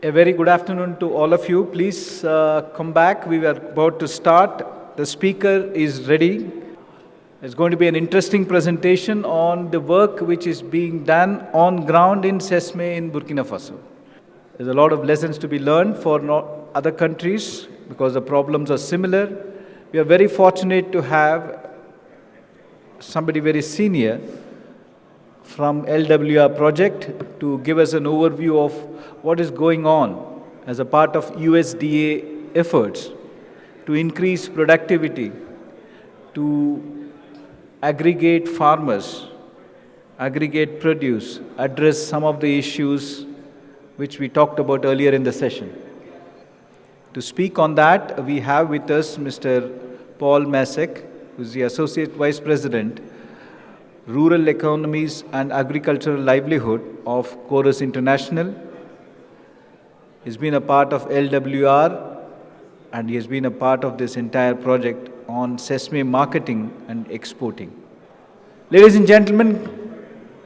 A very good afternoon to all of you. Please come back. We are about to start. The speaker is ready. It's going to be an interesting presentation on the work which is being done on ground in Sesame in Burkina Faso. There's a lot of lessons to be learned for other countries because the problems are similar. We are very fortunate to have somebody very senior from LWR project to give us an overview of what is going on as a part of USDA efforts to increase productivity, to aggregate farmers, aggregate produce, address some of the issues which we talked about earlier in the session. To speak on that, we have with us Mr. Paul Macek, who is the Associate Vice President, Rural Economies and Agricultural Livelihood of Corus International. He's been a part of LWR and he has been a part of this entire project on Sesame marketing and exporting. Ladies and gentlemen,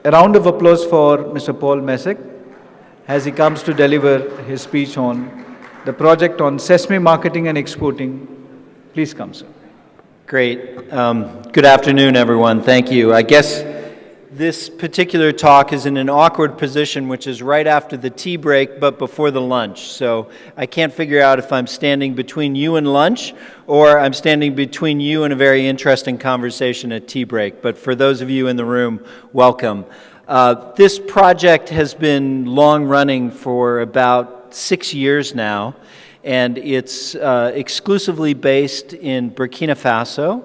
a round of applause for Mr. Paul Macek as he comes to deliver his speech on the project on Sesame marketing and exporting. Please come, sir. Great. Good afternoon, everyone. Thank you. I guess this particular talk is in an awkward position, which is right after the tea break, but before the lunch. So I can't figure out if I'm standing between you and lunch, or I'm standing between you and a very interesting conversation at tea break. But for those of you in the room, welcome. This project has been long running for about 6 years now. And it's exclusively based in Burkina Faso.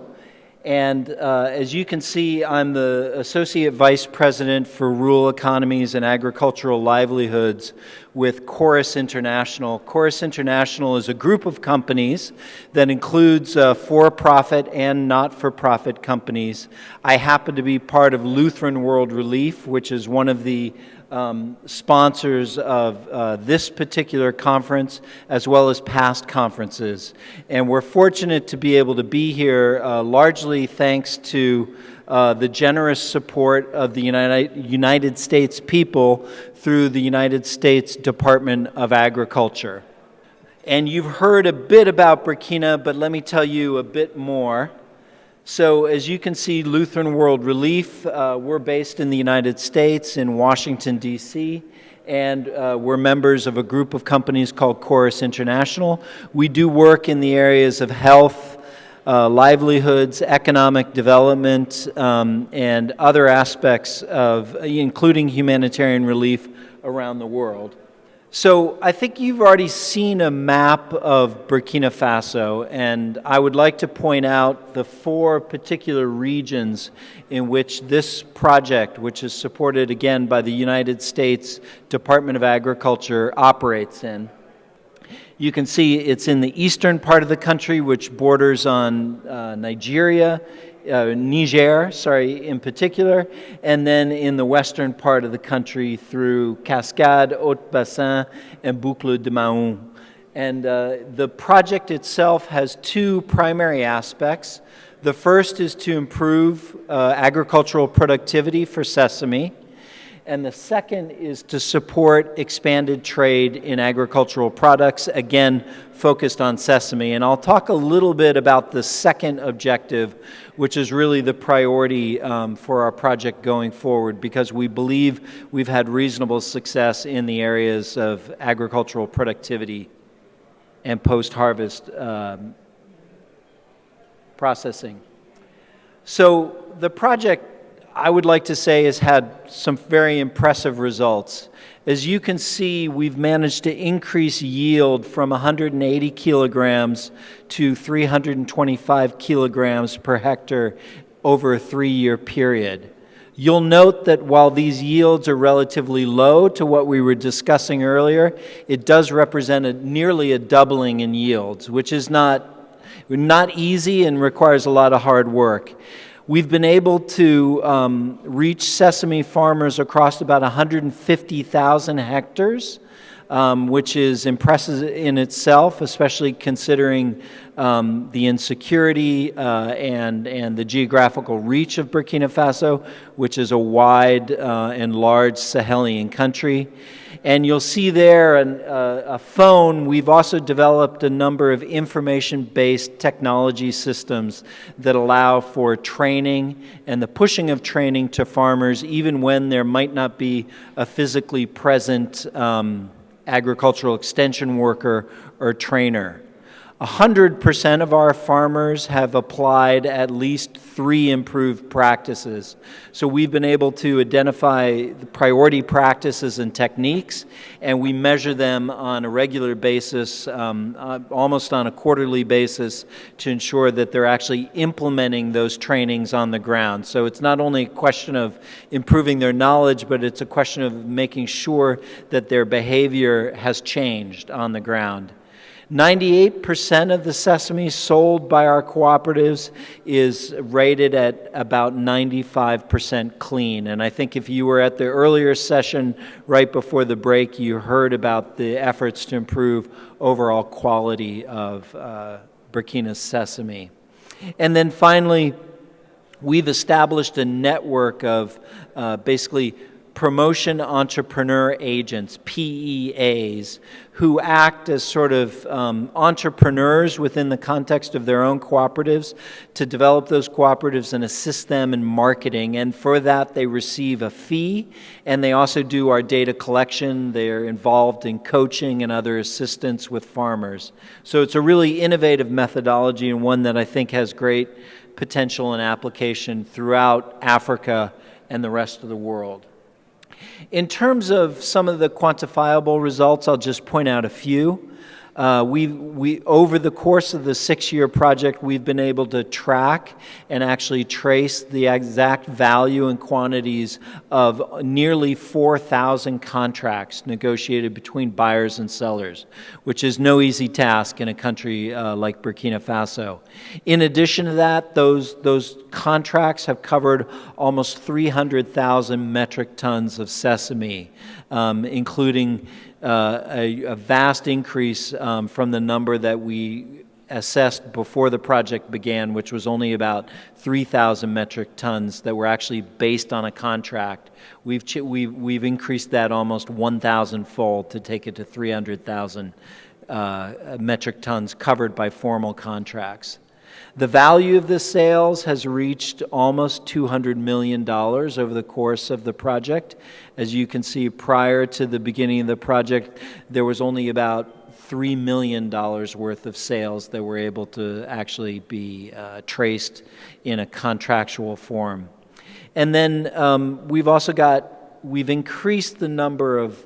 And as you can see, I'm the Associate Vice President for Rural Economies and Agricultural Livelihoods with Corus International. Corus International is a group of companies that includes for-profit and not-for-profit companies. I happen to be part of Lutheran World Relief, which is one of the sponsors of this particular conference, as well as past conferences. And we're fortunate to be able to be here largely thanks to the generous support of the United States people through the United States Department of Agriculture. And you've heard a bit about Burkina, but let me tell you a bit more. So as you can see, Lutheran World Relief, we're based in the United States, in Washington, D.C., and we're members of a group of companies called Corus International. We do work in the areas of health, livelihoods, economic development, and other aspects of, including humanitarian relief around the world. So I think you've already seen a map of Burkina Faso, and I would like to point out the 4 particular regions in which this project, which is supported again by the United States Department of Agriculture, operates in. You can see it's in the eastern part of the country, which borders on Niger, in particular, and then in the western part of the country through Cascade, Haut-Bassin, and Boucle de Mahon. And the project itself has 2 primary aspects. The first is to improve agricultural productivity for sesame, and the second is to support expanded trade in agricultural products, again, focused on sesame. And I'll talk a little bit about the second objective, which is really the priority for our project going forward, because we believe we've had reasonable success in the areas of agricultural productivity and post-harvest processing. So the project, I would like to say, has had some very impressive results. As you can see, we've managed to increase yield from 180 kilograms to 325 kilograms per hectare over a 3-year period. You'll note that while these yields are relatively low to what we were discussing earlier, it does represent nearly a doubling in yields, which is not easy and requires a lot of hard work. We've been able to reach sesame farmers across about 150,000 hectares which is impressive in itself, especially considering the insecurity and the geographical reach of Burkina Faso, which is a wide and large Sahelian country. And you'll see there a phone. We've also developed a number of information-based technology systems that allow for training and the pushing of training to farmers, even when there might not be a physically present agricultural extension worker or trainer. 100% of our farmers have applied at least 3 improved practices. So we've been able to identify the priority practices and techniques, and we measure them on a regular basis, almost on a quarterly basis, to ensure that they're actually implementing those trainings on the ground. So it's not only a question of improving their knowledge, but it's a question of making sure that their behavior has changed on the ground. 98% of the sesame sold by our cooperatives is rated at about 95% clean. And I think if you were at the earlier session right before the break, you heard about the efforts to improve overall quality of Burkina's sesame. And then finally, we've established a network of basically promotion entrepreneur agents, PEAs, who act as sort of entrepreneurs within the context of their own cooperatives to develop those cooperatives and assist them in marketing. And for that, they receive a fee, and they also do our data collection. They're involved in coaching and other assistance with farmers. So it's a really innovative methodology, and one that I think has great potential and application throughout Africa and the rest of the world. In terms of some of the quantifiable results, I'll just point out a few. We over the course of the 6-year project, we've been able to track and actually trace the exact value and quantities of nearly 4,000 contracts negotiated between buyers and sellers, which is no easy task in a country like Burkina Faso. In addition to that, those contracts have covered almost 300,000 metric tons of sesame, including a vast increase from the number that we assessed before the project began, which was only about 3,000 metric tons that were actually based on a contract. We've increased that almost 1,000-fold to take it to 300,000 metric tons covered by formal contracts. The value of the sales has reached almost $200 million over the course of the project. As you can see, prior to the beginning of the project, there was only about $3 million worth of sales that were able to actually be traced in a contractual form. And then we've increased the number of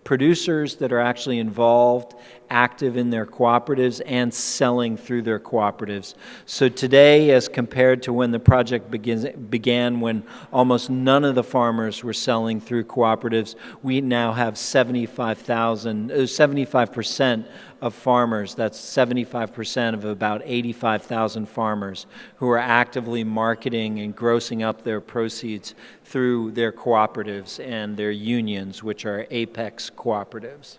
producers that are actually involved, active in their cooperatives, and selling through their cooperatives. So today, as compared to when the project began, when almost none of the farmers were selling through cooperatives, we now have 75% of farmers, that's 75% of about 85,000 farmers, who are actively marketing and grossing up their proceeds through their cooperatives and their unions, which are apex cooperatives.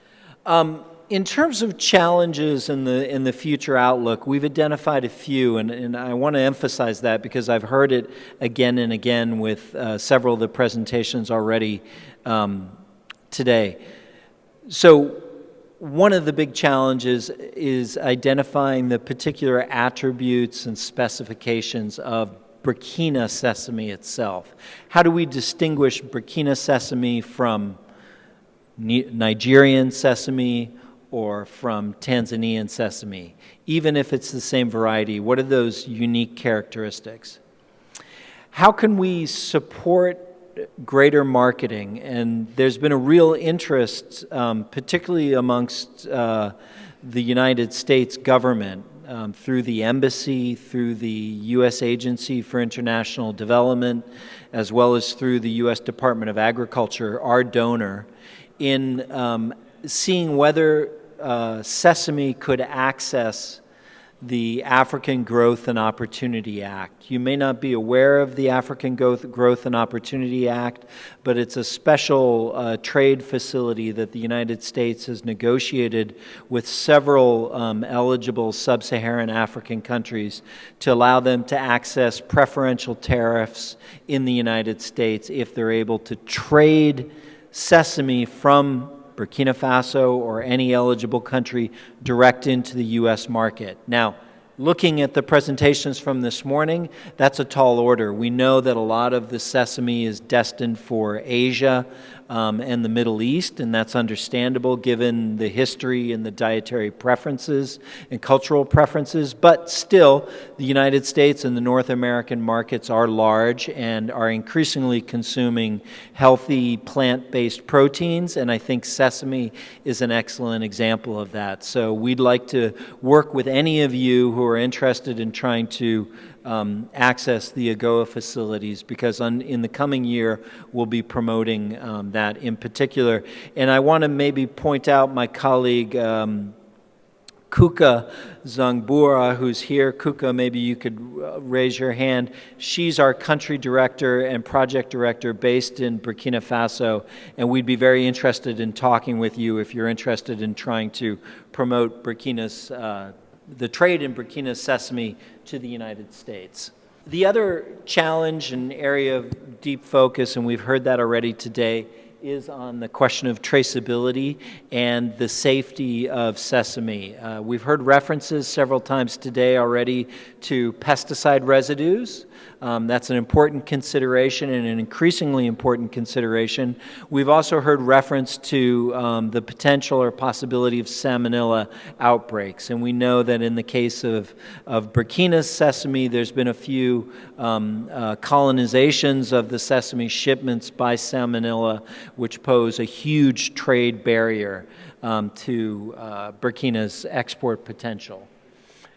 In terms of challenges in the future outlook, we've identified a few, and I want to emphasize that because I've heard it again and again with several of the presentations already today. So one of the big challenges is identifying the particular attributes and specifications of Burkina sesame itself. How do we distinguish Burkina sesame from Nigerian sesame or from Tanzanian sesame? Even if it's the same variety, what are those unique characteristics? How can we support greater marketing? And there's been a real interest, particularly amongst the United States government, through the embassy, through the U.S. Agency for International Development, as well as through the U.S. Department of Agriculture, our donor, in seeing whether sesame could access the African Growth and Opportunity Act. You may not be aware of the African Growth and Opportunity Act, but it's a special trade facility that the United States has negotiated with several eligible sub-Saharan African countries to allow them to access preferential tariffs in the United States if they're able to trade sesame from Burkina Faso or any eligible country direct into the U.S. market. Now, looking at the presentations from this morning, that's a tall order. We know that a lot of the sesame is destined for Asia and the Middle East, and that's understandable given the history and the dietary preferences and cultural preferences. But still, the United States and the North American markets are large and are increasingly consuming healthy plant-based proteins, and I think sesame is an excellent example of that. So we'd like to work with any of you who are interested in trying to access the AGOA facilities, because in the coming year we'll be promoting that in particular. And I want to maybe point out my colleague Kuka Zangbura, who's here. Kuka, maybe you could raise your hand. She's our country director and project director based in Burkina Faso, and we'd be very interested in talking with you if you're interested in trying to promote Burkina's the trade in Burkina's sesame to the United States. The other challenge and area of deep focus, and we've heard that already today, is on the question of traceability and the safety of sesame. We've heard references several times today already to pesticide residues. That's an important consideration and an increasingly important consideration. We've also heard reference to the potential or possibility of salmonella outbreaks. And we know that in the case of Burkina's sesame, there's been a few colonizations of the sesame shipments by salmonella, which pose a huge trade barrier to Burkina's export potential.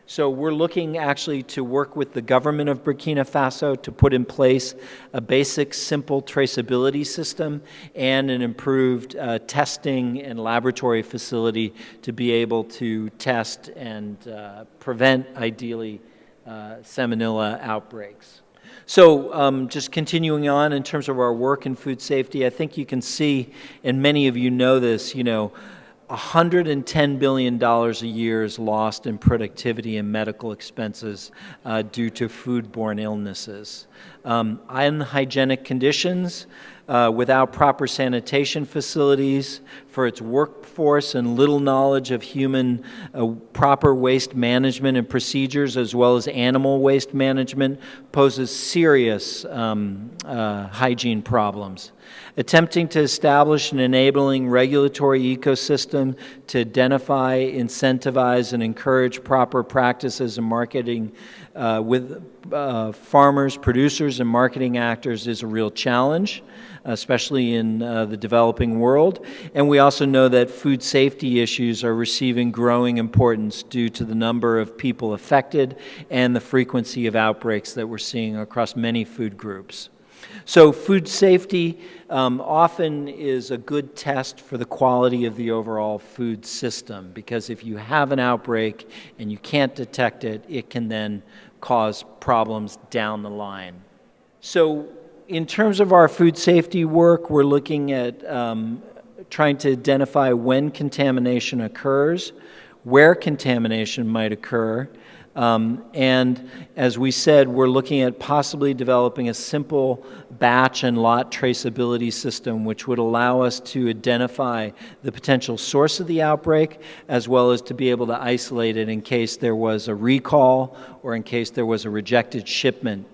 So we're looking actually to work with the government of Burkina Faso to put in place a basic, simple traceability system and an improved testing and laboratory facility to be able to test and prevent, ideally, salmonella outbreaks. So just continuing on in terms of our work in food safety, I think you can see, and many of you know this, $110 billion a year is lost in productivity and medical expenses due to foodborne illnesses. Unhygienic conditions without proper sanitation facilities for its workforce and little knowledge of human proper waste management and procedures, as well as animal waste management, poses serious hygiene problems. Attempting to establish an enabling regulatory ecosystem to identify, incentivize, and encourage proper practices and marketing with farmers, producers, and marketing actors is a real challenge, especially in the developing world. And we also know that food safety issues are receiving growing importance due to the number of people affected and the frequency of outbreaks that we're seeing across many food groups. So food safety often is a good test for the quality of the overall food system, because if you have an outbreak and you can't detect it, it can then cause problems down the line. So in terms of our food safety work, we're looking at trying to identify when contamination occurs, where contamination might occur, and as we said, we're looking at possibly developing a simple batch and lot traceability system which would allow us to identify the potential source of the outbreak, as well as to be able to isolate it in case there was a recall or in case there was a rejected shipment.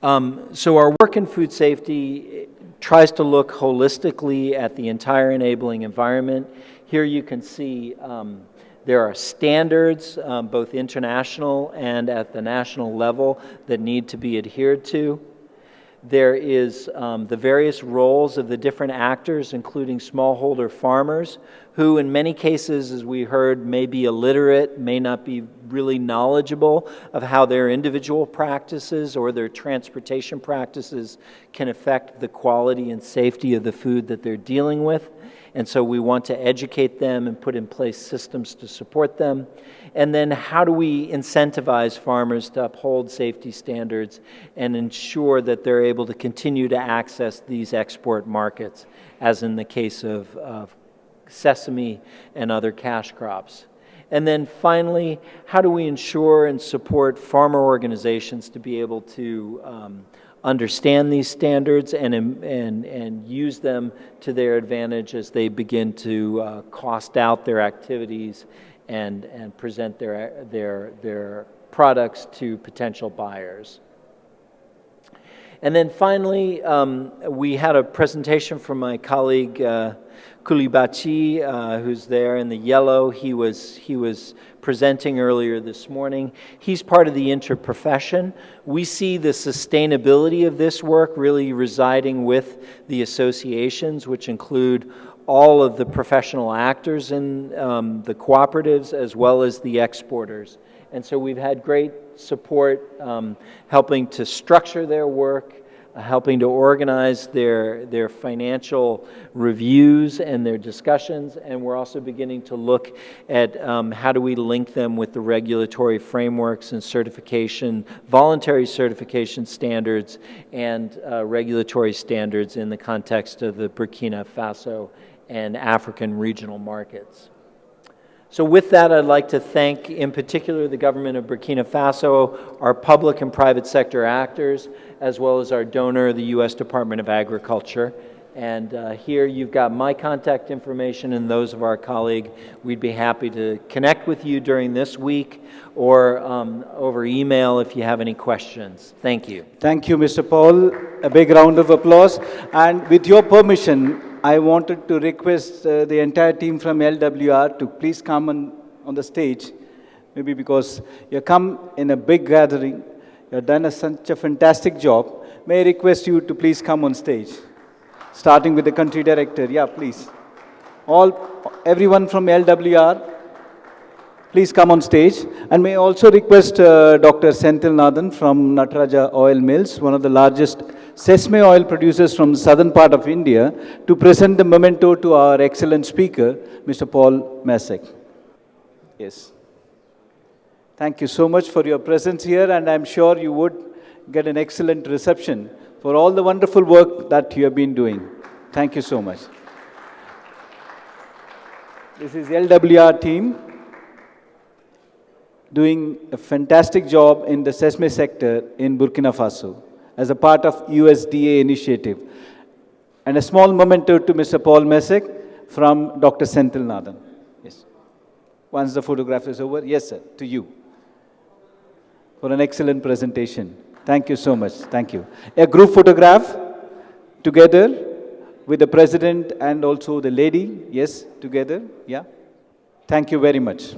So our work in food safety tries to look holistically at the entire enabling environment. Here you can see there are standards, both international and at the national level, that need to be adhered to. There is the various roles of the different actors, including smallholder farmers, who in many cases, as we heard, may be illiterate, may not be really knowledgeable of how their individual practices or their transportation practices can affect the quality and safety of the food that they're dealing with. And so we want to educate them and put in place systems to support them. And then how do we incentivize farmers to uphold safety standards and ensure that they're able to continue to access these export markets, as in the case of sesame and other cash crops. And then finally, how do we ensure and support farmer organizations to be able to understand these standards and use them to their advantage as they begin to cost out their activities and present their products to potential buyers. And then finally, we had a presentation from my colleague Kulibachi, who's there in the yellow. He was presenting earlier this morning. He's part of the interprofession. We see the sustainability of this work really residing with the associations, which include all of the professional actors in the cooperatives as well as the exporters. And so we've had great support helping to structure their work, helping to organize their financial reviews and their discussions, and we're also beginning to look at how do we link them with the regulatory frameworks and certification, voluntary certification standards and regulatory standards in the context of the Burkina Faso and African regional markets. So with that, I'd like to thank, in particular, the government of Burkina Faso, our public and private sector actors, as well as our donor, the U.S. Department of Agriculture. And here you've got my contact information and those of our colleague. We'd be happy to connect with you during this week or over email if you have any questions. Thank you. Thank you, Mr. Paul. A big round of applause. And with your permission, I wanted to request the entire team from LWR to please come on the stage, maybe because you come in a big gathering, you've done such a fantastic job. May I request you to please come on stage, starting with the country director. Yeah, please. Everyone from LWR, please come on stage. And may I also request Dr. Senthil Nathan from Nataraja Oil Mills, one of the largest sesame oil producers from the southern part of India, to present the memento to our excellent speaker, Mr. Paul Macek. Yes. Thank you so much for your presence here, and I'm sure you would get an excellent reception for all the wonderful work that you have been doing. Thank you so much. This is LWR team doing a fantastic job in the sesame sector in Burkina Faso as a part of USDA initiative. And a small memento to Mr. Paul Macek from Dr. Senthil Nathan. Yes. Once the photograph is over, yes, sir, to you for an excellent presentation. Thank you so much. Thank you. A group photograph together with the president and also the lady. Yes, together. Yeah. Thank you very much.